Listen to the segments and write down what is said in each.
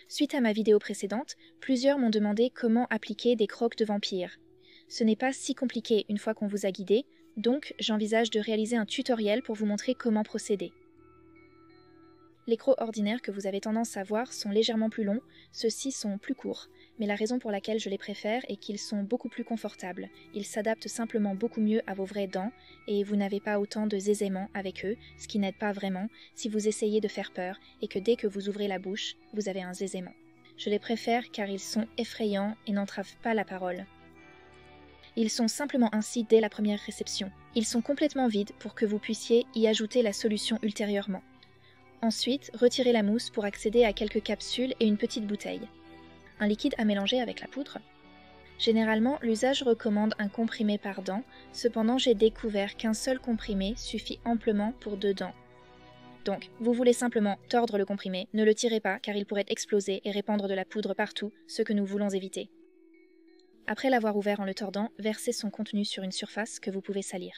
Suite à ma vidéo précédente, plusieurs m'ont demandé comment appliquer des crocs de vampire. Ce n'est pas si compliqué une fois qu'on vous a guidé, donc j'envisage de réaliser un tutoriel pour vous montrer comment procéder. Les crocs ordinaires que vous avez tendance à voir sont légèrement plus longs, ceux-ci sont plus courts, mais la raison pour laquelle je les préfère est qu'ils sont beaucoup plus confortables. Ils s'adaptent simplement beaucoup mieux à vos vraies dents et vous n'avez pas autant de zézaiements avec eux, ce qui n'aide pas vraiment si vous essayez de faire peur et que dès que vous ouvrez la bouche, vous avez un zézaiement. Je les préfère car ils sont effrayants et n'entravent pas la parole. Ils sont simplement ainsi dès la première réception. Ils sont complètement vides pour que vous puissiez y ajouter la solution ultérieurement. Ensuite, retirez la mousse pour accéder à quelques capsules et une petite bouteille. Un liquide à mélanger avec la poudre. Généralement, l'usage recommande un comprimé par dent, cependant j'ai découvert qu'un seul comprimé suffit amplement pour 2 dents. Donc, vous voulez simplement tordre le comprimé, ne le tirez pas car il pourrait exploser et répandre de la poudre partout, ce que nous voulons éviter. Après l'avoir ouvert en le tordant, versez son contenu sur une surface que vous pouvez salir.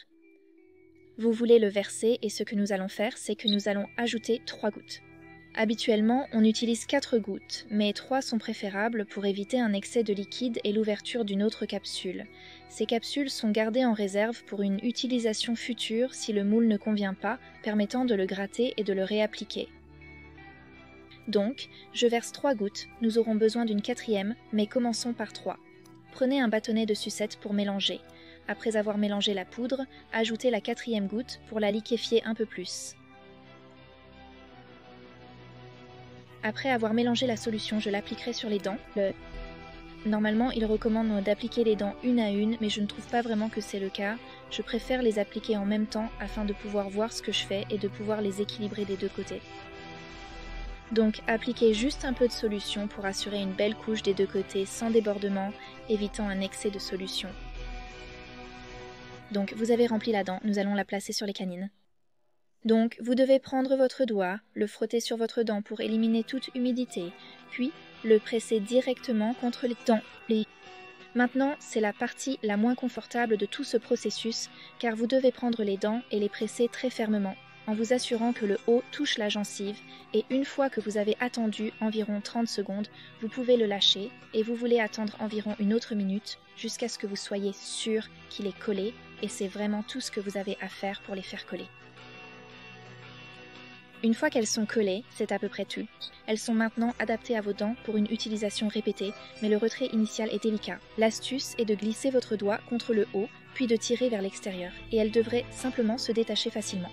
Vous voulez le verser et ce que nous allons faire, c'est que nous allons ajouter 3 gouttes. Habituellement, on utilise 4 gouttes, mais 3 sont préférables pour éviter un excès de liquide et l'ouverture d'une autre capsule. Ces capsules sont gardées en réserve pour une utilisation future si le moule ne convient pas, permettant de le gratter et de le réappliquer. Donc, je verse 3 gouttes, nous aurons besoin d'une 4e, mais commençons par 3. Prenez un bâtonnet de sucette pour mélanger. Après avoir mélangé la poudre, ajoutez la 4e goutte pour la liquéfier un peu plus. Après avoir mélangé la solution, je l'appliquerai sur les dents. Normalement, il recommande d'appliquer les dents une à une, mais je ne trouve pas vraiment que c'est le cas. Je préfère les appliquer en même temps afin de pouvoir voir ce que je fais et de pouvoir les équilibrer des deux côtés. Donc appliquez juste un peu de solution pour assurer une belle couche des deux côtés sans débordement, évitant un excès de solution. Donc vous avez rempli la dent, nous allons la placer sur les canines. Donc vous devez prendre votre doigt, le frotter sur votre dent pour éliminer toute humidité, puis le presser directement contre les dents. Maintenant, c'est la partie la moins confortable de tout ce processus, car vous devez prendre les dents et les presser très fermement, en vous assurant que le haut touche la gencive, et une fois que vous avez attendu environ 30 secondes, vous pouvez le lâcher, et vous voulez attendre environ une autre minute, jusqu'à ce que vous soyez sûr qu'il est collé, et c'est vraiment tout ce que vous avez à faire pour les faire coller. Une fois qu'elles sont collées, c'est à peu près tout. Elles sont maintenant adaptées à vos dents pour une utilisation répétée, mais le retrait initial est délicat. L'astuce est de glisser votre doigt contre le haut, puis de tirer vers l'extérieur, et elles devraient simplement se détacher facilement.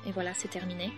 Et voilà, c'est terminé.